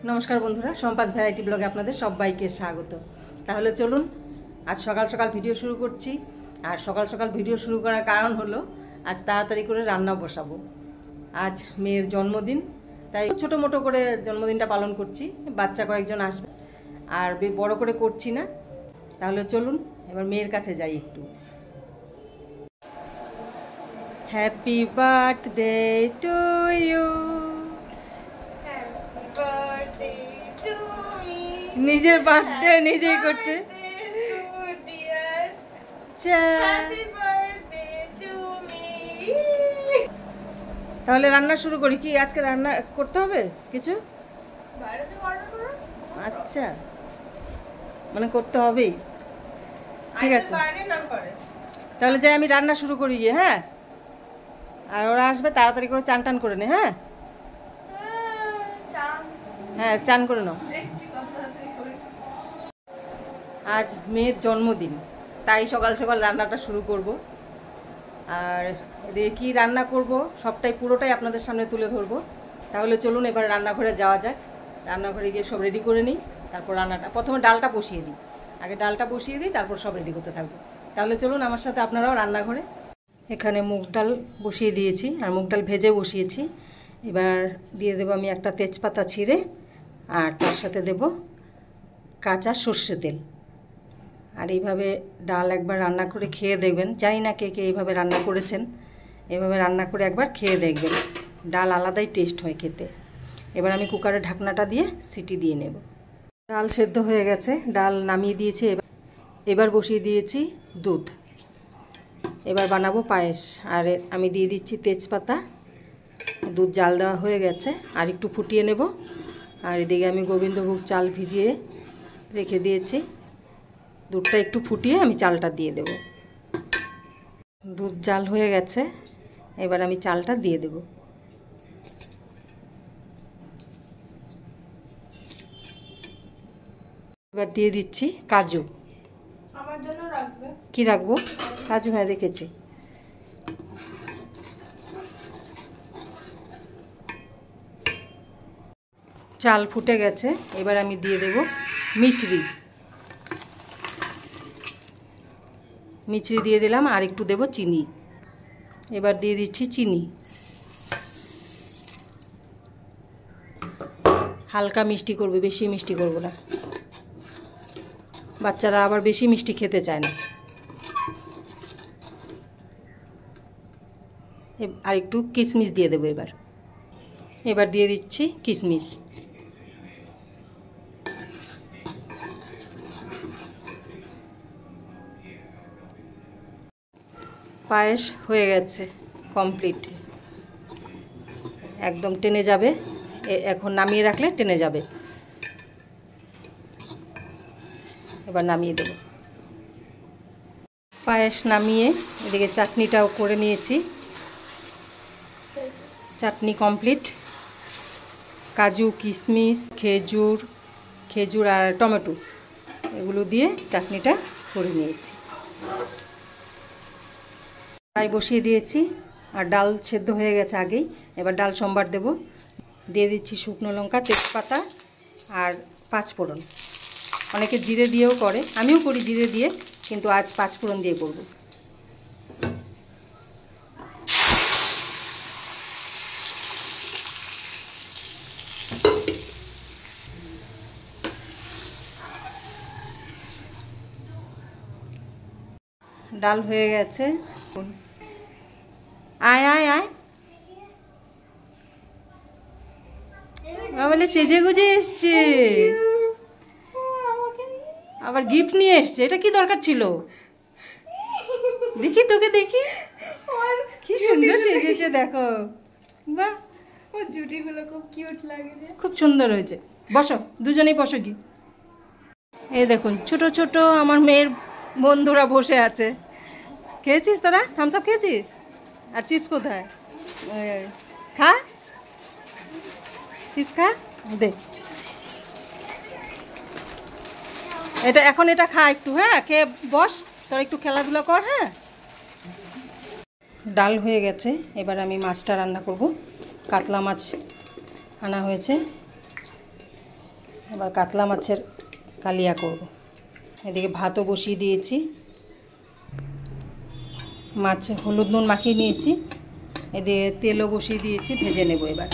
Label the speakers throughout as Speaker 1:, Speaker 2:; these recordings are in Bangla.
Speaker 1: নমস্কার বন্ধুরা, সম্পাস ভ্যারাইটি ব্লগে আপনাদের সবাইকে স্বাগত। তাহলে চলুন আজ সকাল সকাল ভিডিও শুরু করছি। আর সকাল সকাল ভিডিও শুরু করার কারণ হলো আজ তাড়াতাড়ি করে রান্না বসাবো। আজ মেয়ের জন্মদিন, তাই ছোটো মোটো করে জন্মদিনটা পালন করছি। বাচ্চা কয়েকজন আসবে আর বড় করে করছি না। তাহলে চলুন এবার মেয়ের কাছে যাই একটু। Happy birthday to you. নিজের বার্থডে নিজেই করছে। তাহলে রান্না শুরু করি। কি আজকে রান্না করতে হবে কিছু? আচ্ছা, মানে করতে হবেই। ঠিক আছে, তাহলে যাই আমি রান্না শুরু করি গিয়ে। হ্যাঁ, আর ওরা আসবে, তাড়াতাড়ি করে চান টান করে নে। হ্যাঁ হ্যাঁ, চান করে নাও। আজ মেয়ের জন্মদিন, তাই সকাল সকাল রান্নাটা শুরু করব। আর এদিকে কী রান্না করব সবটাই পুরোটাই আপনাদের সামনে তুলে ধরবো। তাহলে চলুন এবার রান্নাঘরে যাওয়া যাক। রান্নাঘরে গিয়ে সব রেডি করে নিই, তারপর রান্নাটা প্রথমে ডালটা বসিয়ে দিই। আগে ডালটা বসিয়ে দিই, তারপর সব রেডি করতে থাকবো। তাহলে চলুন আমার সাথে আপনারাও রান্নাঘরে। এখানে মুগ ডাল বসিয়ে দিয়েছি, আর মুগ ডাল ভেজে বসিয়েছি। এবার দিয়ে দেবো আমি একটা তেজপাতা ছিঁড়ে, আর তার সাথে দেব কাঁচা সর্ষে তেল। আর এইভাবে ডাল একবার রান্না করে খেয়ে দেখবেন। জানি না কে কে এইভাবে রান্না করেছেন, এভাবে রান্না করে একবার খেয়ে দেখবেন। ডাল আলাদাই টেস্ট হয় খেতে। এবার আমি কুকারের ঢাকনাটা দিয়ে সিটি দিয়ে নেব। ডাল সেদ্ধ হয়ে গেছে, ডাল নামিয়ে দিয়েছি। এবার বসিয়ে দিয়েছি দুধ। এবার বানাবো পায়েস। আর আমি দিয়ে দিচ্ছি তেজপাতা। দুধ জাল দেওয়া হয়ে গেছে, আর একটু ফুটিয়ে নেব। আর এদিকে আমি গোবিন্দভোগ চাল ভিজিয়ে রেখে দিয়েছি। দুধটা একটু ফুটিয়ে আমি চালটা দিয়ে দেব। দুধ জাল হয়ে গেছে, এবার আমি চালটা দিয়ে দেব। এবার দিয়ে দিচ্ছি কাজু।
Speaker 2: আমার জন্য রাখবে?
Speaker 1: কি রাখবো? কাজু, হ্যাঁ রেখেছি। চাল ফুটে গেছে, এবার আমি দিয়ে দেব মিচড়ি। মিচড়ি দিয়ে দিলাম, আর একটু দেব চিনি। এবার দিয়ে দিচ্ছি চিনি। হালকা মিষ্টি করবে, বেশি মিষ্টি করব না। বাচ্চারা আবার বেশি মিষ্টি খেতে চায় না। আর একটু কিশমিশ দিয়ে দেবো এবার। এবার দিয়ে দিচ্ছি কিশমিশ। পায়েস হয়ে গেছে, কমপ্লিট। একদম টেনে যাবে, এখন নামিয়ে রাখলে টেনে যাবে। এবার নামিয়ে দেব। পায়েস নামিয়ে এদিকে চাটনিটাও করে নিয়েছি। চাটনি কমপ্লিট। কাজু, কিশমিশ, খেজুর আর টমেটো এগুলো দিয়ে চাটনিটা করে নিয়েছি। কড়াই বসিয়ে দিয়েছি, আর ডাল সেদ্ধ হয়ে গেছে আগেই। এবার ডাল সম্বার দেব। দিয়ে দিচ্ছি শুকনো লঙ্কা, তেজপাতা আর পাঁচফোড়ন। অনেকে জিরে দিয়েও করে, আমিও করি জিরে দিয়ে, কিন্তু আজ পাঁচফোড়ন দিয়ে করব। ডাল হয়ে গেছে। আয় আয় আয়, বলে সেজে গুজে এসছে, আবার গিফট নিয়ে এসছে। এটা কি দরকার ছিল? দেখি তোকে, দেখি কি সুন্দর সেজেছে, দেখো। বাহ,
Speaker 2: ওর জুটিগুলো খুব কিউট লাগে,
Speaker 1: খুব সুন্দর হয়েছে। বসো, দুজনেই বসো। কি এই দেখুন, ছোট ছোট আমার মেয়ের বন্ধুরা বসে আছে। খেয়েছিস তোরা? থামস আপ খেয়েছিস? আর চিপস কোথায়? খা, চিপস খা, দে। এটা এখন এটা খা একটু। হ্যাঁ, খেয়ে বস, তোরা একটু খেলাধুলা কর। হ্যাঁ, ডাল হয়ে গেছে, এবার আমি মাছটা রান্না করব। কাতলা মাছ আনা হয়েছে, এবার কাতলা মাছের কালিয়া করব। এদিকে ভাতও বসিয়ে দিয়েছি, মাছ হলুদ নুন মাখিয়ে নিয়েছি, এদিকে তেলও বসিয়ে দিয়েছি, ভেজে নেব এবার।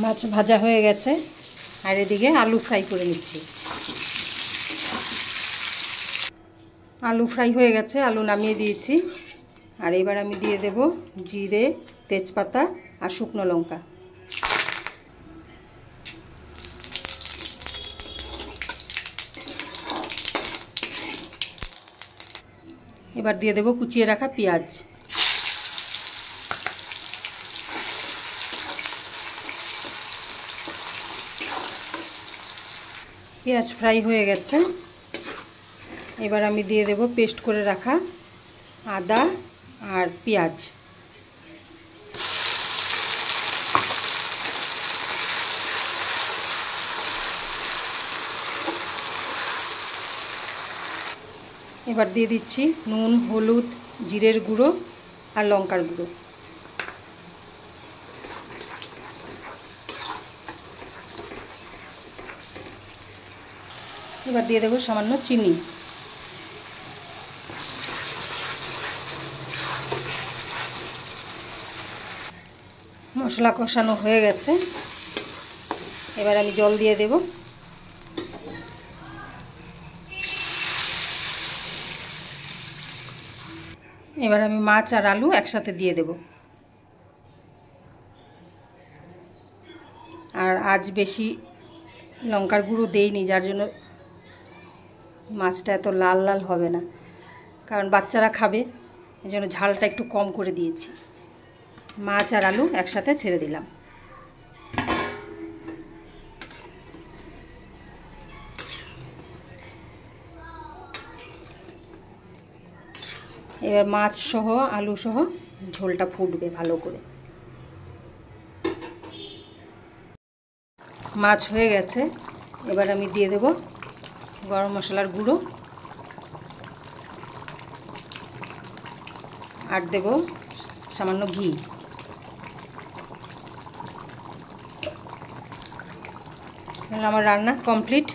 Speaker 1: মাছ ভাজা হয়ে গেছে, আর এদিকে আলু ফ্রাই করে নিচ্ছি। আলু ফ্রাই হয়ে গেছে, আলু নামিয়ে দিয়েছি। আর এবার আমি দিয়ে দেব জিরে, তেজপাতা আর শুকনো লঙ্কা। এবার দিয়ে দেব কুচিয়ে রাখা পেঁয়াজ। পেঁয়াজ ফ্রাই হয়ে গেছে, এবার আমি দিয়ে দেব পেস্ট করে রাখা আদা আর পেঁয়াজ। এবার দিয়ে দিচ্ছি নুন, হলুদ, জিরের গুঁড়ো আর লঙ্কার গুঁড়ো। এবার দিয়ে দেবো সামান্য চিনি। মশলা কষানো হয়ে গেছে, এবার আমি জল দিয়ে দেব। এবার আমি মাছ আর আলু একসাথে দিয়ে দেব। আর আজ বেশি লঙ্কার গুঁড়ো দেইনি, যার জন্য মাছটা এত লাল লাল হবে না, কারণ বাচ্চারা খাবে, এই জন্য ঝালটা একটু কম করে দিয়েছি। মাছ আর আলু একসাথে ছেড়ে দিলাম। এবার মাছ সহ আলু সহ ঝোলটা ফুটবে ভালো করে। মাছ হয়ে গেছে, এবার আমি দিয়ে দেব গরম মশলার গুঁড়ো, আর দেব সামান্য ঘি। আমার রান্না কমপ্লিট।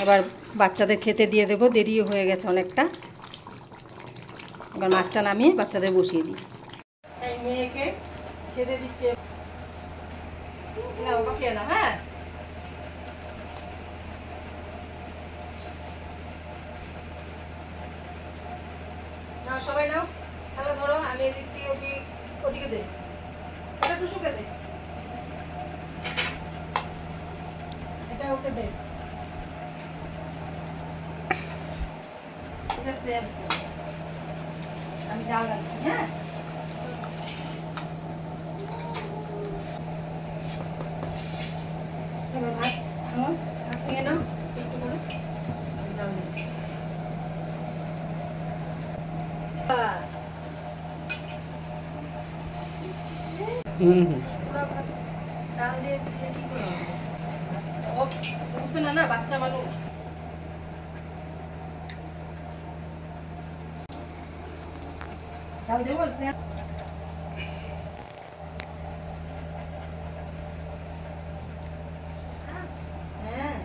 Speaker 1: এবার বাচ্চাদের খেতে দিয়ে দেব, দেরিও হয়ে গেছে অনেকটা। এবার মাছটা নামিয়ে বাচ্চাদের বসিয়ে দিই। এই মেয়েকে খেতে দিচ্ছে না, ওকে খেয়ে না। হ্যাঁ, নাও সবাই নাও, তাহলে ধরো আমি এদিক দিয়ে ওদিকে দে, এটা টুসুকে দে, এটা ওকে দে, এটা শেয়ার করো। আমি ডাল রাখছি। হ্যাঁ, এবার ভাত খাও, ভাত খেয়ে নাও একটু করে, ডাল দিই। ডাল দিয়ে কি করে ও বুঝবে না, না বাচ্চা মানুষ। ডাল দেবো। হ্যাঁ,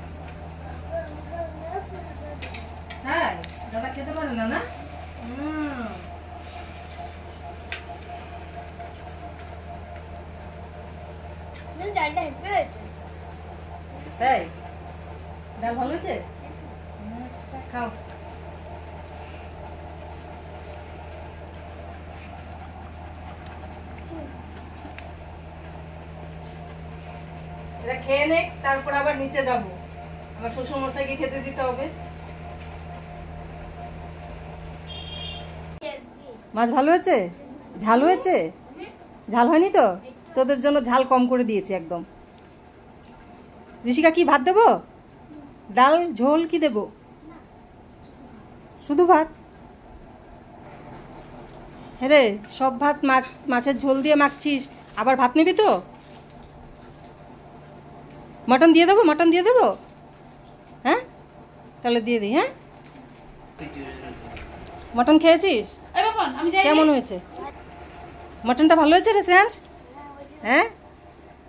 Speaker 1: হ্যাঁ, দাদা খেতে পারে না, না?
Speaker 2: ডালটা হেঁটে হয়েছে।
Speaker 1: তাই ডাল ভালো হয়েছে? আচ্ছা, খাও। এটা খেয়ে নে, তারপর আবার নিচে যাব, আমার শ্বশুর মশাইকে খেতে দিতে হবে। মাছ ভালো হয়েছে? ঝাল হয়েছে? ঝাল হয়নি তো? তোদের জন্য ঝাল কম করে দিয়েছি একদম। ঋষিকা কি ভাত দেবো? ডাল ঝোল কি দেবো? শুধু ভাত? হ্যাঁ রে, সব ভাত মাছের ঝোল দিয়ে মাখছিস, আবার ভাত নিবি তো? মটন দিয়ে দেবো? মটন দিয়ে দেবো? হ্যাঁ, তাহলে দিয়ে দিই। হ্যাঁ, মটন খেয়েছিস? কেমন হয়েছে? মটনটা ভালো হয়েছে রে শ্রেয়াংশ? হ্যাঁ,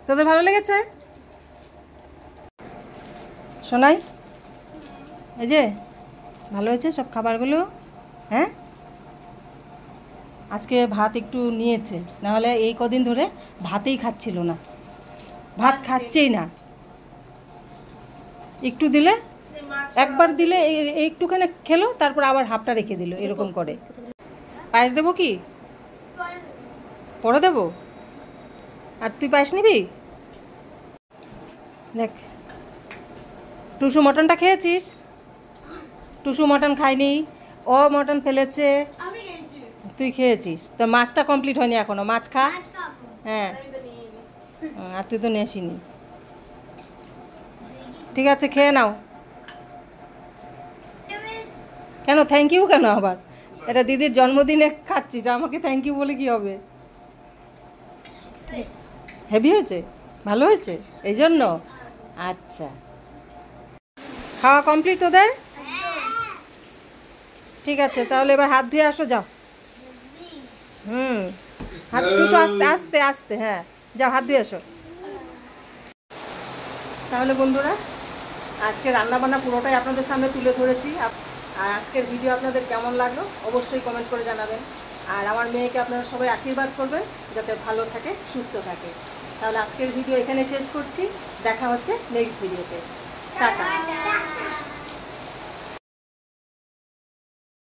Speaker 1: তোদের ভালো লেগেছে? শোনাই, এই যে ভালো হয়েছে সব খাবারগুলো। হ্যাঁ, আজকে ভাত একটু নিয়েছে, নাহলে এই কদিন ধরে ভাতেই খাচ্ছিল না, ভাত খাচ্ছেই না। একটু দিলে, একবার দিলে একটুখানি খেলো, তারপর আবার হাফটা রেখে দিল, এরকম করে। পায়েস দেবো কি? পরে দেবো। আর তুই পায়েস নিবি? দেখ, টুসু মটনটা খেয়েছিস? টুসু মটন খায়নি, ও মটন ফেলেছে, তুই খেয়েছিস। তো মাছটা কমপ্লিট হয়নি এখনো, মাছ খা। হ্যাঁ, আর তুই তো নেসিনি। ঠিক আছে, খেয়ে নাও। কেন থ্যাংক ইউ কেন আবার? এটা দিদির জন্মদিনে খাচ্ছিস, আমাকে থ্যাংক ইউ বলে কি হবে? হেভি হয়েছে, ভালো হয়েছে এই জন্য। আচ্ছা, খাওয়া কমপ্লিট তোদের? ঠিক আছে, তাহলে এবার হাত ধুয়ে আসো, যাও। হাত টুসু, আস্তে আস্তে আস্তে, হ্যাঁ যাও হাত ধুয়ে আসো। তাহলে বন্ধুরা, আজকে রান্নাবান্না পুরোটাই আপনাদের সামনে তুলে ধরেছি। আর আজকের ভিডিও আপনাদের কেমন লাগলো অবশ্যই কমেন্ট করে জানাবেন। আর আমার মেয়েকে আপনারা সবাই আশীর্বাদ করবেন যাতে ভালো থাকে, সুস্থ থাকে। তাহলে আজকের ভিডিও এখানে শেষ করছি, দেখা হচ্ছে নেক্সট ভিডিওতে। টাটা।